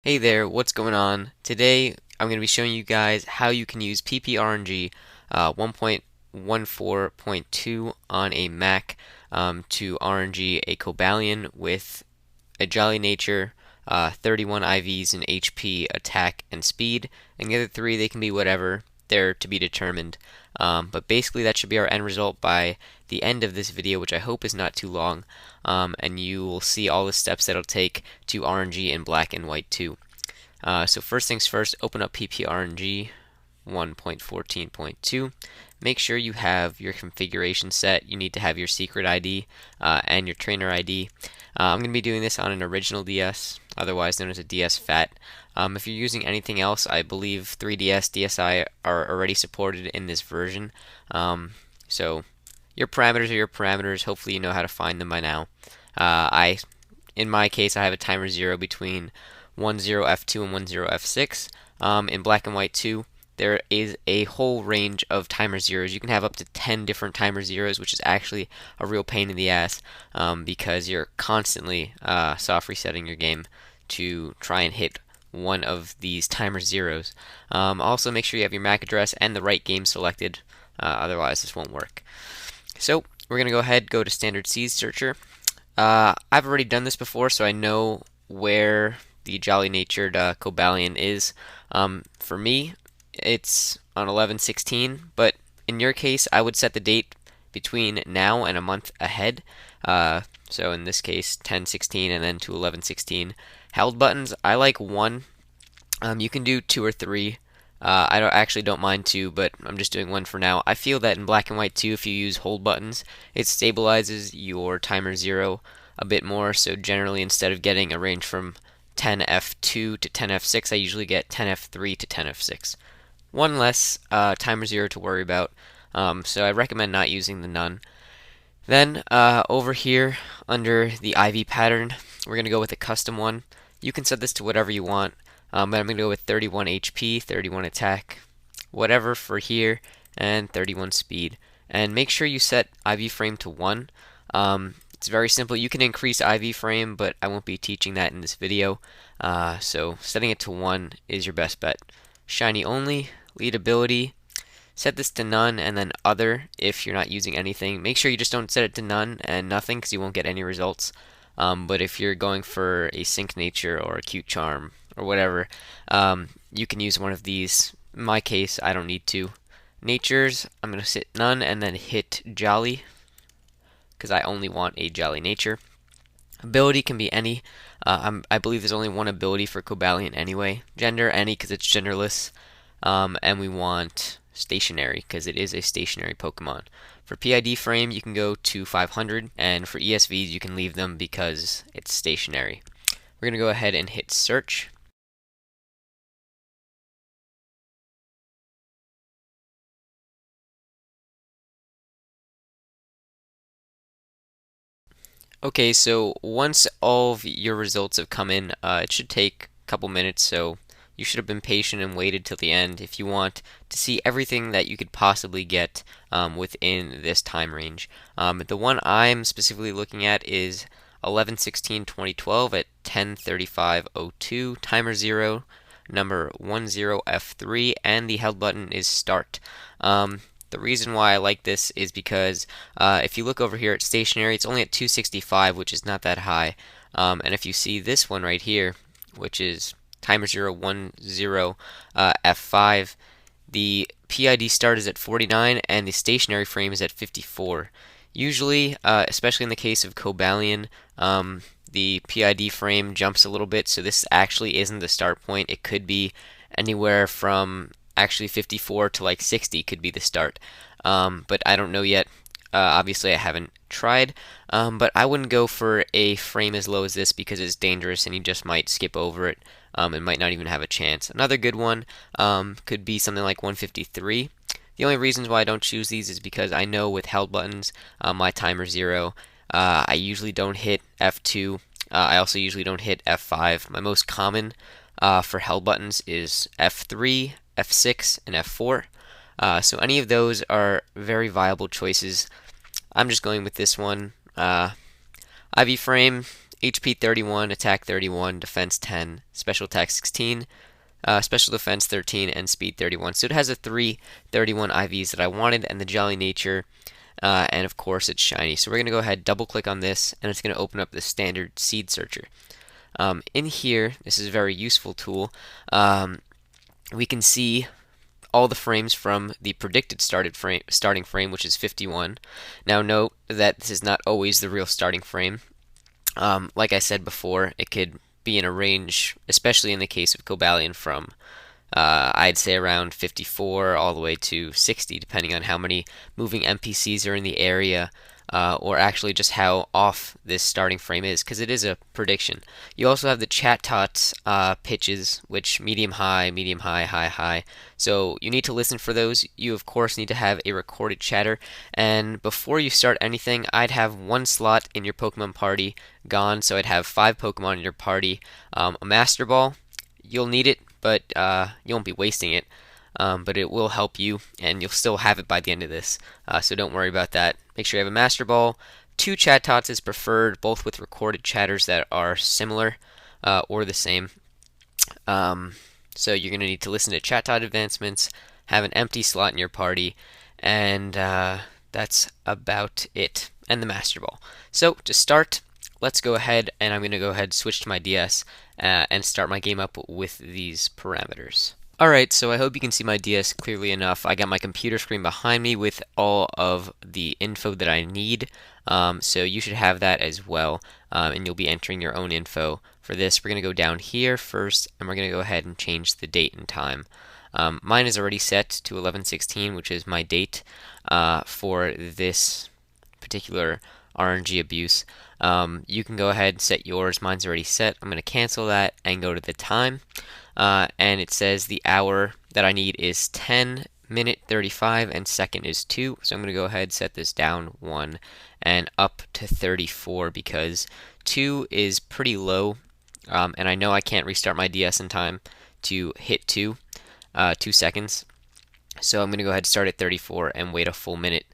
Hey there, what's going on? Today I'm going to be showing you guys how you can use PPRNG 1.14.2 on a Mac to RNG a Cobalion with a Jolly Nature, 31 IVs in HP, attack, and speed, and the other three they can be whatever. They're to be determined. But basically that should be our end result by the end of this video, which I hope is not too long, and you will see all the steps that it'll take to RNG in black and white too. So first things first, open up PPRNG 1.14.2. Make sure you have your configuration set. You need to have your secret ID and your trainer ID. I'm going to be doing this on an original DS, otherwise known as a DS FAT. If you're using anything else, I believe 3DS, DSi are already supported in this version. So your parameters are your parameters. Hopefully you know how to find them by now. In my case, I have a timer 0 between 10F2 and 10F6. In black and white too, there is a whole range of timer zeros. You can have up to 10 different timer zeros, which is actually a real pain in the ass because you're constantly soft resetting your game to try and hit one of these timer zeros. Also, make sure you have your MAC address and the right game selected, otherwise this won't work. So we're going to go to Standard Seed Searcher. I've already done this before, so I know where the Jolly Natured Cobalion is. For me, it's on 11/16, but in your case, I would set the date between now and a month ahead. So in this case, 10/16 and then to 11/16. Held buttons, I like one. You can do two or three. I actually don't mind two, but I'm just doing one for now. I feel that in black and white too, if you use hold buttons, it stabilizes your timer 0 a bit more. So generally, instead of getting a range from 10F2 to 10F6, I usually get 10F3 to 10F6. One less timer 0 to worry about. So I recommend not using the none. Then over here under the IV pattern, we're going to go with a custom one. You can set this to whatever you want. But I'm going to go with 31 HP, 31 attack, whatever for here, and 31 speed. And make sure you set IV frame to 1. It's very simple. You can increase IV frame, but I won't be teaching that in this video. So setting it to 1 is your best bet. Shiny only, lead ability. Set this to none and then other if you're not using anything. Make sure you just don't set it to none and nothing because you won't get any results. But if you're going for a sync nature or a cute charm or whatever, you can use one of these. In my case, I don't need to. Natures, I'm going to set none and then hit jolly because I only want a jolly nature. Ability can be any. I believe there's only one ability for Cobalion anyway. Gender, any because it's genderless. And we want stationary because it is a stationary Pokemon. For PID frame, you can go to 500, and for ESVs, you can leave them because it's stationary. We're going to go ahead and hit search. Okay, so once all of your results have come in, it should take a couple minutes, so you should have been patient and waited till the end if you want to see everything that you could possibly get within this time range. The one I'm specifically looking at is 11/16/2012 at 10:35:02, timer 0, number 10F3, and the held button is start. The reason why I like this is because if you look over here at stationary, it's only at 265, which is not that high. And if you see this one right here, which is timer 010 F5, the PID start is at 49 and the stationary frame is at 54. Usually, especially in the case of Cobalion, the PID frame jumps a little bit, so this actually isn't the start point. It could be anywhere from actually 54 to like 60 could be the start. But I don't know yet. Obviously, I haven't tried. But I wouldn't go for a frame as low as this because it's dangerous and you just might skip over it and might not even have a chance. Another good one could be something like 153. The only reasons why I don't choose these is because I know with held buttons, my timer 0, I usually don't hit F2. I also usually don't hit F5. My most common for held buttons is F3, F6, and F4. So any of those are very viable choices. I'm just going with this one. IV frame HP 31, attack 31, defense 10, special attack 16, special defense 13, and speed 31. So it has the 331 IVs that I wanted, and the Jolly Nature, and of course it's shiny. So we're going to go ahead, double click on this, and it's going to open up the standard seed searcher. In here, this is a very useful tool. We can see all the frames from the predicted starting frame, which is 51. Now note that this is not always the real starting frame. Like I said before, it could be in a range, especially in the case of Cobalion, from I'd say around 54 all the way to 60, depending on how many moving NPCs are in the area, or actually just how off this starting frame is, because it is a prediction. You also have the chat tots pitches, which medium, high, high, high. So you need to listen for those. You of course need to have a recorded chatter, and before you start anything, I'd have one slot in your Pokemon party gone, so I'd have 5 Pokemon in your party. A Master Ball, you'll need it, but you won't be wasting it. But it will help you, and you'll still have it by the end of this, so don't worry about that. Make sure you have a Master Ball. 2 Chat Tots is preferred, both with recorded chatters that are similar or the same. So you're going to need to listen to Chat Tot advancements, have an empty slot in your party, and that's about it, and the Master Ball. So to start, let's go ahead, and I'm going to go ahead and switch to my DS and start my game up with these parameters. Alright, so I hope you can see my DS clearly enough. I got my computer screen behind me with all of the info that I need, so you should have that as well, and you'll be entering your own info. For this, we're going to go down here first, and we're going to go ahead and change the date and time. Mine is already set to 11/16, which is my date for this particular RNG abuse. You can go ahead and set yours. Mine's already set. I'm going to cancel that and go to the time. And it says the hour that I need is 10 minute 35 and second is 2. So I'm going to go ahead and set this down 1 and up to 34 because 2 is pretty low. And I know I can't restart my DS in time to hit 2 seconds. So I'm going to go ahead and start at 34 and wait a full minute.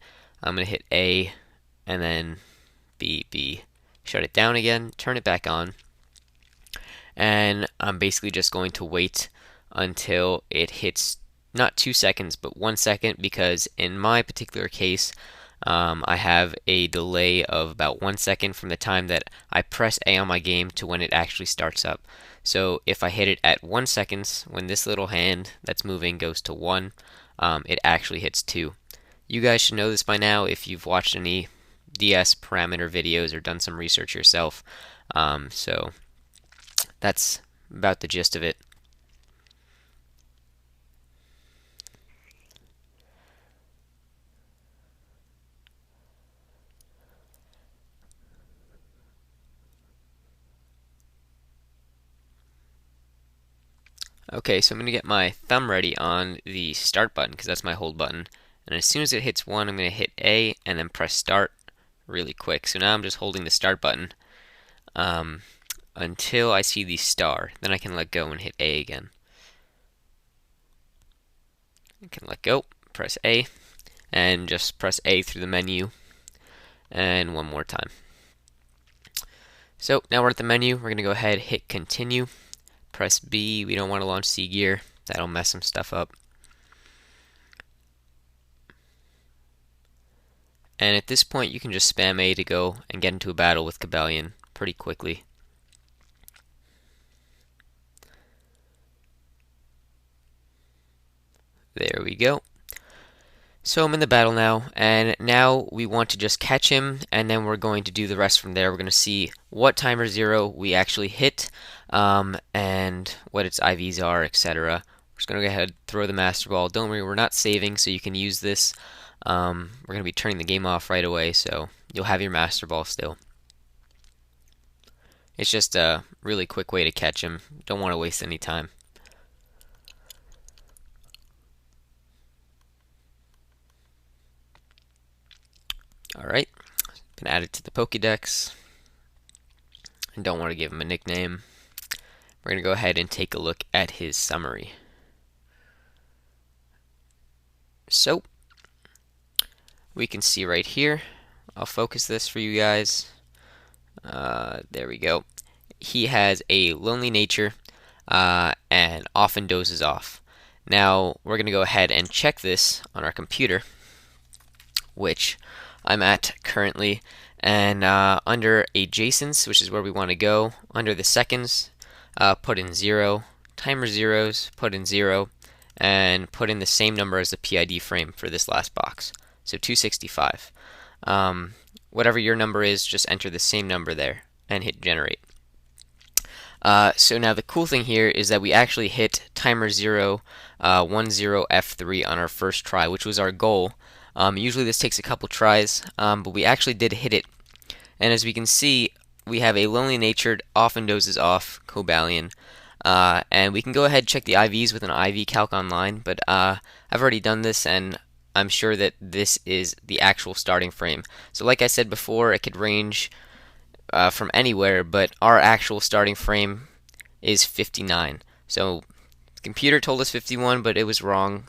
I'm going to hit A and then B, shut it down again, turn it back on. And I'm basically just going to wait until it hits not 2 seconds but 1 second, because in my particular case I have a delay of about 1 second from the time that I press A on my game to when it actually starts up. So if I hit it at 1 second, when this little hand that's moving goes to 1, it actually hits 2. You guys should know this by now if you've watched any DS parameter videos or done some research yourself. So that's about the gist of it. Okay, so I'm going to get my thumb ready on the start button because that's my hold button. And as soon as it hits 1, I'm going to hit A and then press start really quick. So now I'm just holding the start button until I see the star. Then I can let go and hit A again. I can let go, press A, and just press A through the menu, and one more time. So now we're at the menu. We're going to go ahead, hit continue, press B. We don't want to launch C gear. That'll mess some stuff up. And at this point, you can just spam A to go and get into a battle with Cobalion pretty quickly. There we go. So I'm in the battle now, and now we want to just catch him, and then we're going to do the rest from there. We're going to see what timer 0 we actually hit, and what its IVs are, etc. We're just going to go ahead and throw the Master Ball. Don't worry, we're not saving, so you can use this. We're going to be turning the game off right away, so you'll have your Master Ball still. It's just a really quick way to catch him. Don't want to waste any time. Alright, been added to the Pokédex. And don't want to give him a nickname. We're going to go ahead and take a look at his summary. So, we can see right here. I'll focus this for you guys. There we go. He has a lonely nature and often dozes off. Now we're going to go ahead and check this on our computer, which I'm at currently, and under adjacents, which is where we want to go, under the seconds, put in 0, timer zeros, put in 0, and put in the same number as the PID frame for this last box, so 265. Whatever your number is, just enter the same number there and hit generate. So now the cool thing here is that we actually hit timer 0, 10 F3 on our first try, which was our goal. Usually this takes a couple tries, but we actually did hit it. And as we can see, we have a lonely natured, often dozes off Cobalion. And we can go ahead and check the IVs with an IV calc online, but I've already done this, and I'm sure that this is the actual starting frame. So like I said before, it could range from anywhere, but our actual starting frame is 59. So the computer told us 51, but it was wrong.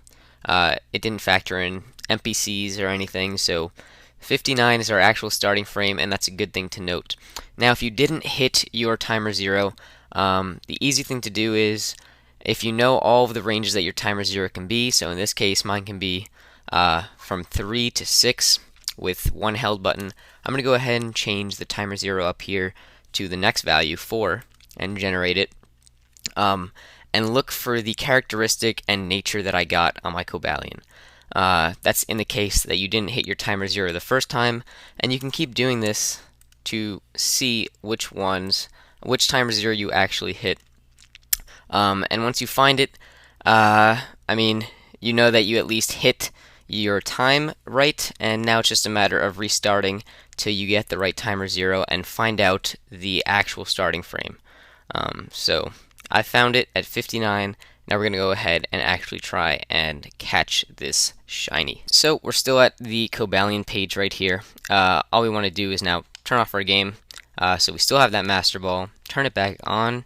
It didn't factor in NPCs or anything, so 59 is our actual starting frame, and that's a good thing to note. Now, if you didn't hit your timer 0, the easy thing to do is, if you know all of the ranges that your timer 0 can be, so in this case mine can be from 3 to 6 with one held button, I'm going to go ahead and change the timer 0 up here to the next value, 4, and generate it. And look for the characteristic and nature that I got on my Cobalion. That's in the case that you didn't hit your timer 0 the first time, and you can keep doing this to see which timer 0 you actually hit. And once you find it, you know that you at least hit your time right, and now it's just a matter of restarting till you get the right timer 0 and find out the actual starting frame. So I found it at 59. Now we're going to go ahead and actually try and catch this shiny. So we're still at the Cobalion page right here. All we want to do is now turn off our game. So we still have that Master Ball. Turn it back on.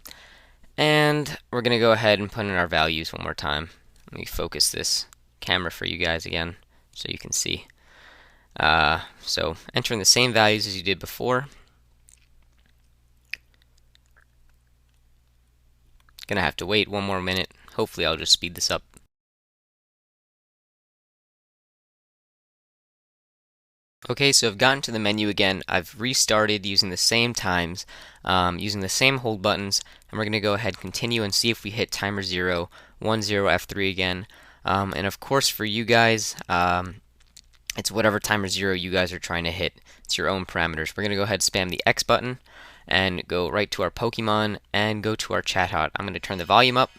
And we're going to go ahead and put in our values one more time. Let me focus this camera for you guys again so you can see. So entering the same values as you did before. Gonna have to wait one more minute. Hopefully I'll just speed this up. Okay, so I've gotten to the menu again. I've restarted using the same times, using the same hold buttons, and we're going to go ahead and continue and see if we hit timer 0, 10 F3 again. And of course for you guys, it's whatever timer 0 you guys are trying to hit. It's your own parameters. We're going to go ahead and spam the X button and go right to our Pokemon and go to our chat hot. I'm going to turn the volume up.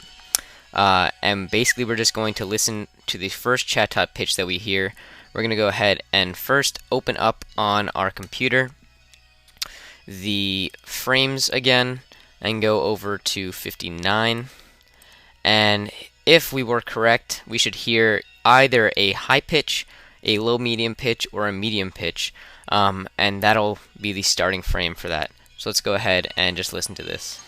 And basically we're just going to listen to the first chat hot pitch that we hear. We're going to go ahead and first open up on our computer the frames again and go over to 59. And if we were correct, we should hear either a high pitch, a low medium pitch, or a medium pitch. And that'll be the starting frame for that. So let's go ahead and just listen to this.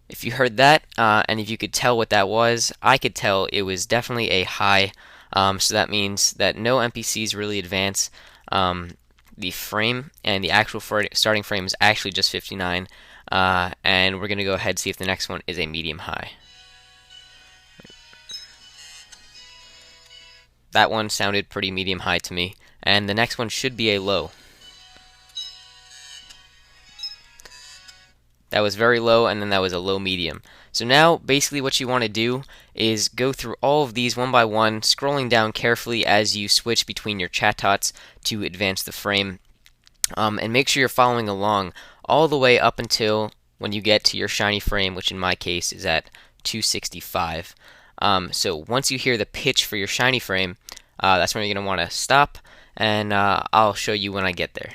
If you heard that, and if you could tell what that was, I could tell it was definitely a high. So that means that no NPCs really advance the frame, and the actual starting frame is actually just 59. And we're going to go ahead and see if the next one is a medium high. That one sounded pretty medium high to me, and the next one should be a low. That was very low, and then that was a low medium. So now, basically what you want to do is go through all of these one by one, scrolling down carefully as you switch between your chat tots to advance the frame. And make sure you're following along all the way up until when you get to your shiny frame, which in my case is at 265. So once you hear the pitch for your shiny frame, that's when you're going to want to stop, and I'll show you when I get there.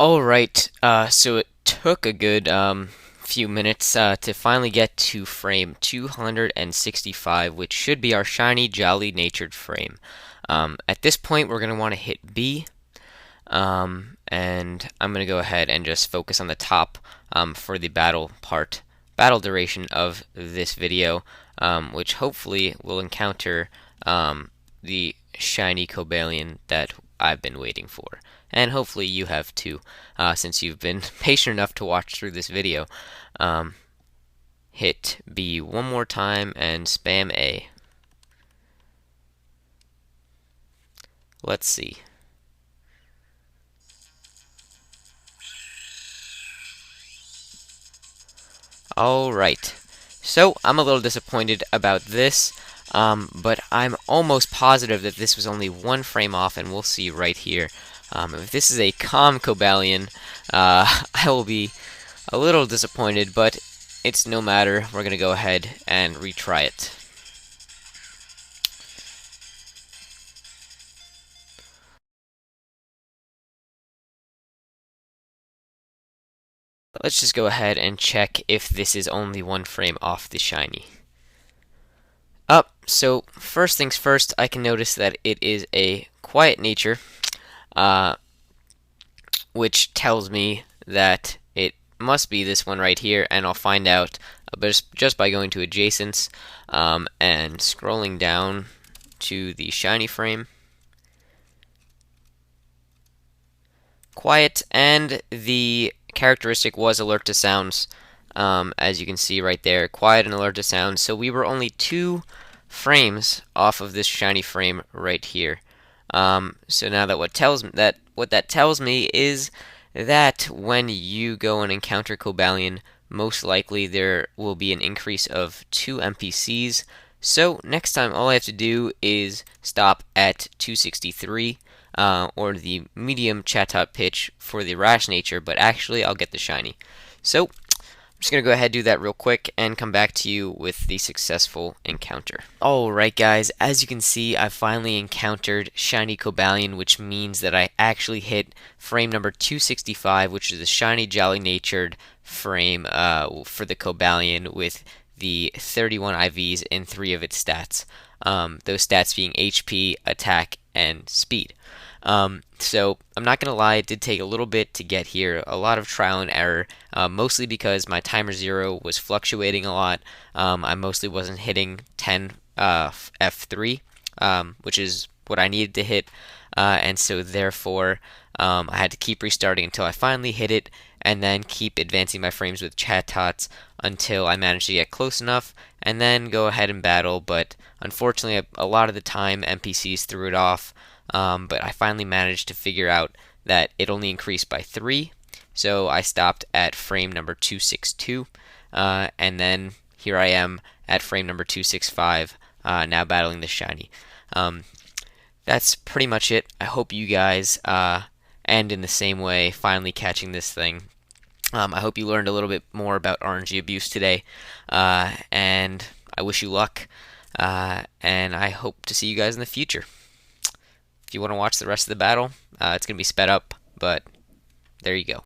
Alright, so it took a good few minutes to finally get to frame 265, which should be our shiny, jolly natured frame. At this point, we're going to want to hit B, and I'm going to go ahead and just focus on the top for the battle duration of this video, which hopefully will encounter the shiny Cobalion that I've been waiting for. And hopefully you have too, since you've been patient enough to watch through this video. Hit B one more time and spam A. Let's see. Alright, so I'm a little disappointed about this, but I'm almost positive that this was only one frame off, and we'll see right here. If this is a calm Cobalion, I will be a little disappointed, but it's no matter. We're going to go ahead and retry it. Let's just go ahead and check if this is only one frame off the shiny. So first things first, I can notice that it is a quiet nature, which tells me that it must be this one right here, and I'll find out just by going to adjacents and scrolling down to the shiny frame. Quiet, and the characteristic was alert to sounds, as you can see right there, quiet and alert to sounds. So we were only 2 frames off of this shiny frame right here. So now that what that tells me is that when you go and encounter Cobalion, most likely there will be an increase of 2 NPCs. So next time all I have to do is stop at 263, or the medium Chatot pitch for the rash nature, but actually I'll get the shiny. So I'm just going to go ahead and do that real quick and come back to you with the successful encounter. Alright guys, as you can see, I finally encountered shiny Cobalion, which means that I actually hit frame number 265, which is a shiny jolly natured frame for the Cobalion with the 31 IVs in 3 of its stats. Those stats being HP, attack, and speed. So I'm not gonna lie, it did take a little bit to get here, a lot of trial and error, mostly because my timer 0 was fluctuating a lot. I mostly wasn't hitting 10 F3, which is what I needed to hit, and so therefore I had to keep restarting until I finally hit it, and then keep advancing my frames with Chatots until I managed to get close enough, and then go ahead and battle. But unfortunately, a lot of the time NPCs threw it off. But I finally managed to figure out that it only increased by 3, so I stopped at frame number 262, and then here I am at frame number 265, now battling the shiny. That's pretty much it. I hope you guys end in the same way, finally catching this thing. I hope you learned a little bit more about RNG abuse today, and I wish you luck, and I hope to see you guys in the future. If you want to watch the rest of the battle, it's going to be sped up, but there you go.